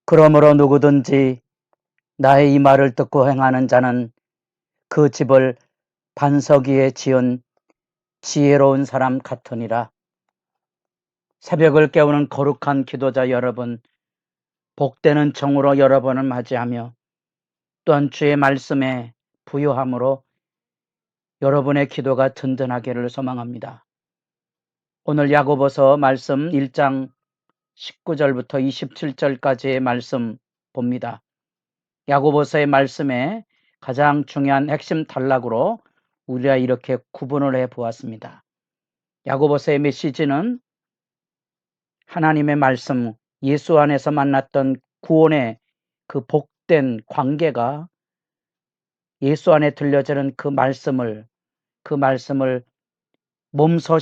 그러므로 누구든지 나의 이 말을 듣고 행하는 자는 그 집을 반석 위에 지은 지혜로운 사람 같으니라. 새벽을 깨우는 거룩한 기도자 여러분, 복되는 정으로 여러분을 맞이하며 또한 주의 말씀에 부유함으로 여러분의 기도가 든든하기를 소망합니다. 오늘 야고보서 말씀 1장 19절부터 27절까지의 말씀 봅니다. 야고보서의 말씀에 가장 중요한 핵심 단락으로 우리가 이렇게 구분을 해 보았습니다. 야고보서의 메시지는 하나님의 말씀, 예수 안에서 만났던 구원의 그 복된 관계가 예수 안에 들려지는 그 말씀을 몸소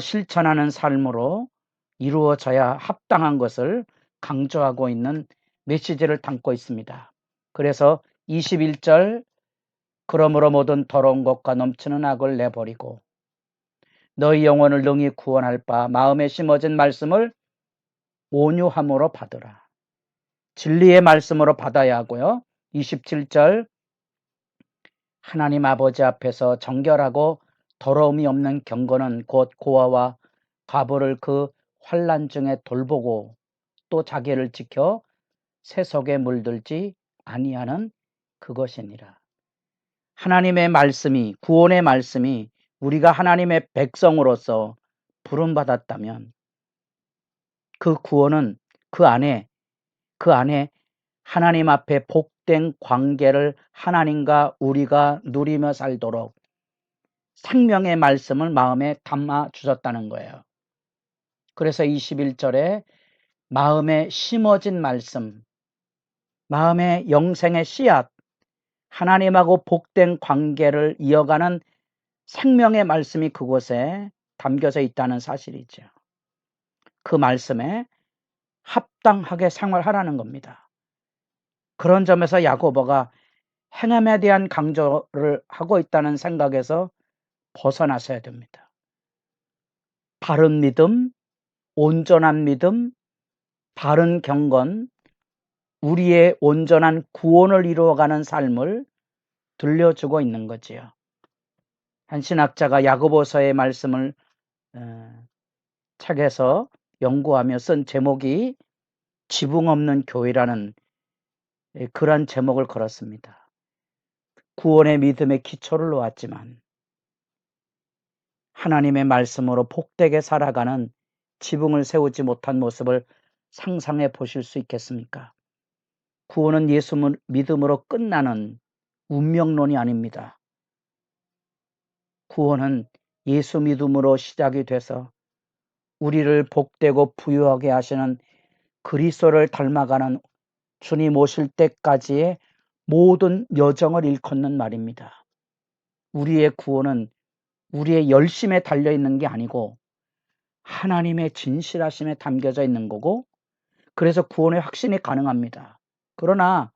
실천하는 삶으로 이루어져야 합당한 것을 강조하고 있는 메시지를 담고 있습니다. 그래서 21절, 그러므로 모든 더러운 것과 넘치는 악을 내버리고 너희 영혼을 능히 구원할 바 마음에 심어진 말씀을 온유함으로 받으라. 진리의 말씀으로 받아야 하고요. 27절, 하나님 아버지 앞에서 정결하고 더러움이 없는 경건은 곧 고아와 과부를 그 환난 중에 돌보고 또 자기를 지켜 세속에 물들지 아니하는 그것이니라. 하나님의 말씀이, 구원의 말씀이 우리가 하나님의 백성으로서 부름받았다면 그 구원은 그 안에 하나님 앞에 복된 관계를 하나님과 우리가 누리며 살도록 생명의 말씀을 마음에 담아 주셨다는 거예요. 그래서 21절에 마음에 심어진 말씀, 마음의 영생의 씨앗, 하나님하고 복된 관계를 이어가는 생명의 말씀이 그곳에 담겨져 있다는 사실이죠. 그 말씀에 합당하게 생활하라는 겁니다. 그런 점에서 야고보가 행함에 대한 강조를 하고 있다는 생각에서 벗어나셔야 됩니다. 바른 믿음, 온전한 믿음, 바른 경건, 우리의 온전한 구원을 이루어가는 삶을 들려주고 있는 거지요. 한 신학자가 야고보서의 말씀을 책에서 연구하며 쓴 제목이 지붕 없는 교회라는 그런 제목을 걸었습니다. 구원의 믿음의 기초를 놓았지만 하나님의 말씀으로 복되게 살아가는 지붕을 세우지 못한 모습을 상상해 보실 수 있겠습니까? 구원은 예수 믿음으로 끝나는 운명론이 아닙니다. 구원은 예수 믿음으로 시작이 돼서 우리를 복되고 부유하게 하시는 그리스도를 닮아가는 주님 오실 때까지의 모든 여정을 일컫는 말입니다. 우리의 구원은 우리의 열심에 달려있는 게 아니고 하나님의 진실하심에 담겨져 있는 거고, 그래서 구원의 확신이 가능합니다. 그러나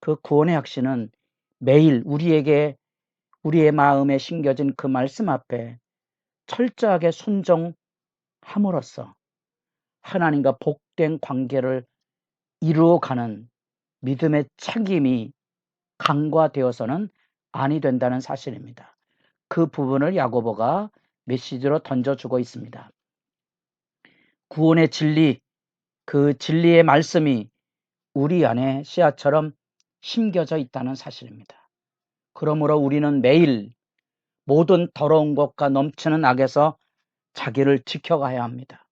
그 구원의 확신은 매일 우리의 마음에 심겨진 그 말씀 앞에 철저하게 순종함으로써 하나님과 복된 관계를 이루어가는 믿음의 책임이 간과되어서는 아니 된다는 사실입니다. 그 부분을 야고보가 메시지로 던져주고 있습니다. 구원의 진리, 그 진리의 말씀이 우리 안에 씨앗처럼 심겨져 있다는 사실입니다. 그러므로 우리는 매일 모든 더러운 것과 넘치는 악에서 자기를 지켜가야 합니다.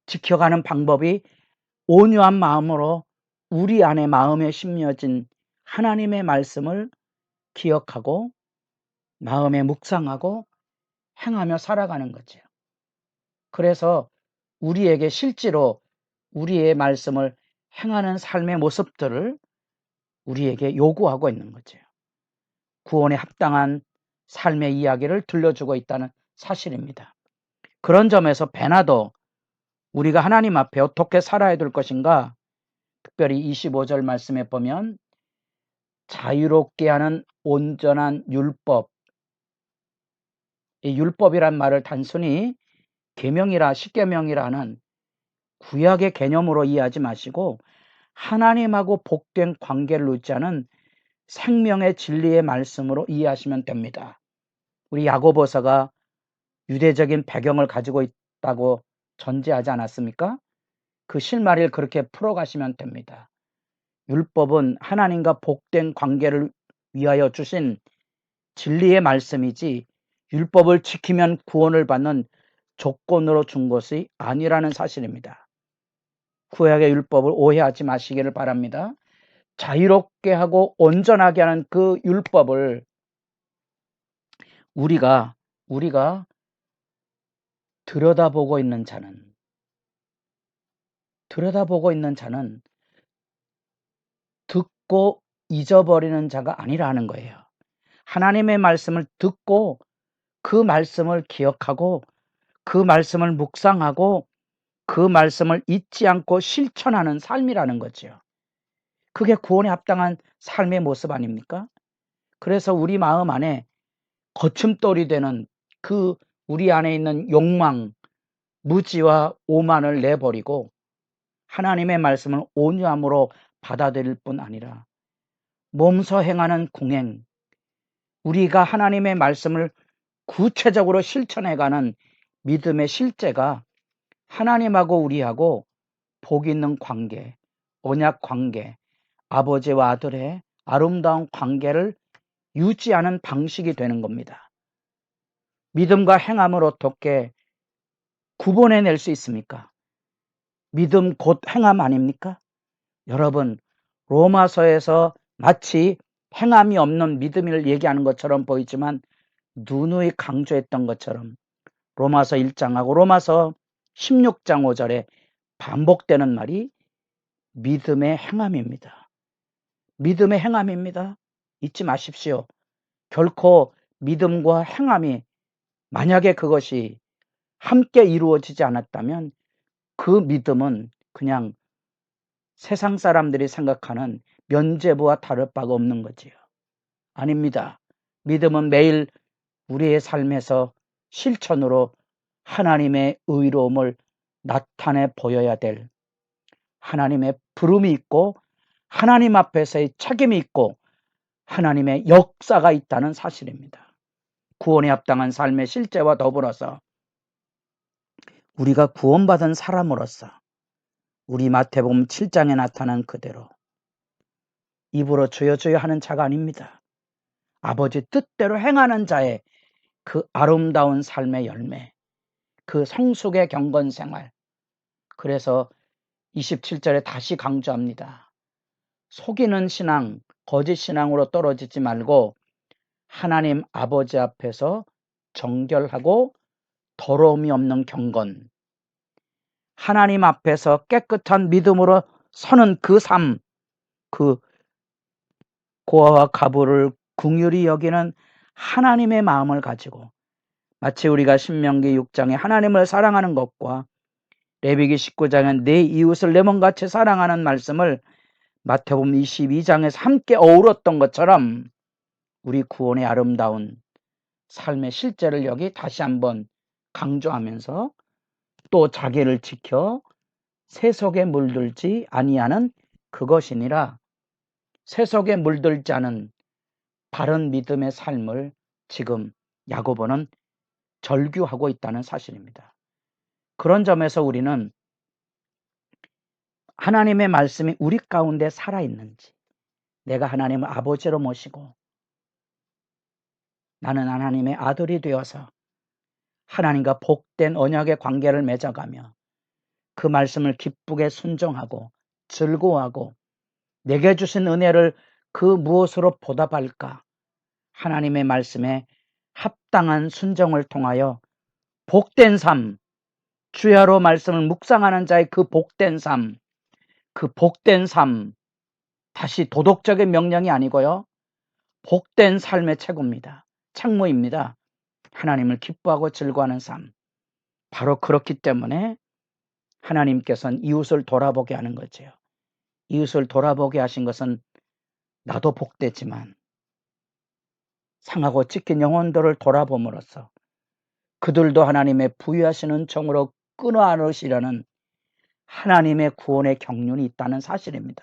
지켜가는 방법이 온유한 마음으로 우리 안에 마음에 심겨진 하나님의 말씀을 기억하고 마음에 묵상하고 행하며 살아가는 거죠. 그래서 우리에게 실제로 우리의 말씀을 행하는 삶의 모습들을 우리에게 요구하고 있는 거죠. 구원에 합당한 삶의 이야기를 들려주고 있다는 사실입니다. 그런 점에서 배나도 우리가 하나님 앞에 어떻게 살아야 될 것인가, 특별히 25절 말씀에 보면 자유롭게 하는 온전한 율법, 이 율법이란 말을 단순히 계명이라 십계명이라는 구약의 개념으로 이해하지 마시고 하나님하고 복된 관계를 유지하는 생명의 진리의 말씀으로 이해하시면 됩니다. 우리 야고보서가 유대적인 배경을 가지고 있다고 전제하지 않았습니까? 그 실마리를 그렇게 풀어가시면 됩니다. 율법은 하나님과 복된 관계를 위하여 주신 진리의 말씀이지 율법을 지키면 구원을 받는 조건으로 준 것이 아니라는 사실입니다. 구약의 율법을 오해하지 마시기를 바랍니다. 자유롭게 하고 온전하게 하는 그 율법을 우리가 들여다보고 있는 자는 듣고 잊어버리는 자가 아니라는 거예요. 하나님의 말씀을 듣고 그 말씀을 기억하고 그 말씀을 묵상하고 그 말씀을 잊지 않고 실천하는 삶이라는 거죠. 그게 구원에 합당한 삶의 모습 아닙니까? 그래서 우리 마음 안에 거침돌이 되는 그 우리 안에 있는 욕망, 무지와 오만을 내버리고 하나님의 말씀을 온유함으로 받아들일 뿐 아니라 몸소 행하는 공행, 우리가 하나님의 말씀을 구체적으로 실천해가는 믿음의 실제가 하나님하고 우리하고 복 있는 관계, 언약 관계, 아버지와 아들의 아름다운 관계를 유지하는 방식이 되는 겁니다. 믿음과 행함을 어떻게 구분해낼 수 있습니까? 믿음 곧 행함 아닙니까? 여러분, 로마서에서 마치 행함이 없는 믿음을 얘기하는 것처럼 보이지만 누누이 강조했던 것처럼 로마서 1장하고 로마서 16장 5절에 반복되는 말이 믿음의 행함입니다. 믿음의 행함입니다. 잊지 마십시오. 결코 믿음과 행함이 만약에 그것이 함께 이루어지지 않았다면 그 믿음은 그냥 세상 사람들이 생각하는 면죄부와 다를 바가 없는 거지요. 아닙니다. 믿음은 매일 우리의 삶에서 실천으로 하나님의 의로움을 나타내 보여야 될 하나님의 부름이 있고 하나님 앞에서의 책임이 있고 하나님의 역사가 있다는 사실입니다. 구원에 합당한 삶의 실제와 더불어서 우리가 구원받은 사람으로서 우리 마태복음 7장에 나타난 그대로 입으로 주여 주여 하는 자가 아닙니다. 아버지 뜻대로 행하는 자의 그 아름다운 삶의 열매, 그 성숙의 경건 생활. 그래서 27절에 다시 강조합니다. 속이는 신앙, 거짓 신앙으로 떨어지지 말고 하나님 아버지 앞에서 정결하고 더러움이 없는 경건, 하나님 앞에서 깨끗한 믿음으로 서는 그 삶, 그 고아와 과부를 긍휼히 여기는 하나님의 마음을 가지고 마치 우리가 신명기 6장에 하나님을 사랑하는 것과 레위기 19장에 내 이웃을 내 몸같이 사랑하는 말씀을 마태복음 22장에서 함께 어우렀던 것처럼 우리 구원의 아름다운 삶의 실제를 여기 다시 한번 강조하면서 또 자기를 지켜 세속에 물들지 아니하는 그것이니라. 세속에 물들지 않은 바른 믿음의 삶을 지금 야고보는 절규하고 있다는 사실입니다. 그런 점에서 우리는 하나님의 말씀이 우리 가운데 살아있는지, 내가 하나님을 아버지로 모시고 나는 하나님의 아들이 되어서 하나님과 복된 언약의 관계를 맺어가며 그 말씀을 기쁘게 순종하고 즐거워하고 내게 주신 은혜를 그 무엇으로 보답할까? 하나님의 말씀에 합당한 순종을 통하여 복된 삶, 주야로 말씀을 묵상하는 자의 그 복된 삶, 다시 도덕적인 명령이 아니고요. 복된 삶의 책무입니다. 하나님을 기뻐하고 즐거워하는 삶. 바로 그렇기 때문에 하나님께서는 이웃을 돌아보게 하는 거죠. 이웃을 돌아보게 하신 것은 나도 복되지만 상하고 찢긴 영혼들을 돌아봄으로써 그들도 하나님의 부유하신 은총으로 끊어 안으시려는 하나님의 구원의 경륜이 있다는 사실입니다.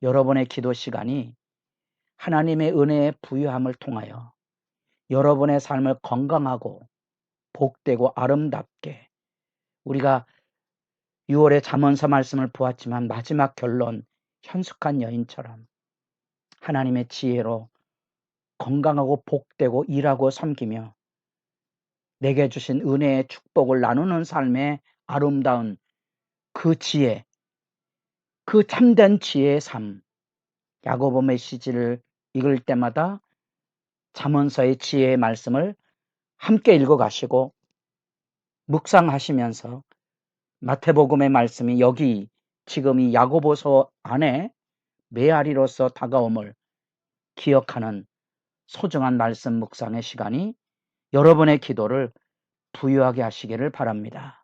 여러분의 기도 시간이 하나님의 은혜의 부유함을 통하여 여러분의 삶을 건강하고 복되고 아름답게, 우리가 6월의 잠언서 말씀을 보았지만 마지막 결론 현숙한 여인처럼 하나님의 지혜로 건강하고 복되고 일하고 섬기며 내게 주신 은혜의 축복을 나누는 삶의 아름다운 그 지혜, 그 참된 지혜의 삶, 야고보 메시지를 읽을 때마다 잠언서의 지혜의 말씀을 함께 읽어가시고 묵상하시면서 마태복음의 말씀이 여기 지금 이 야고보서 안에 메아리로서 다가옴을 기억하는 소중한 말씀 묵상의 시간이 여러분의 기도를 부유하게 하시기를 바랍니다.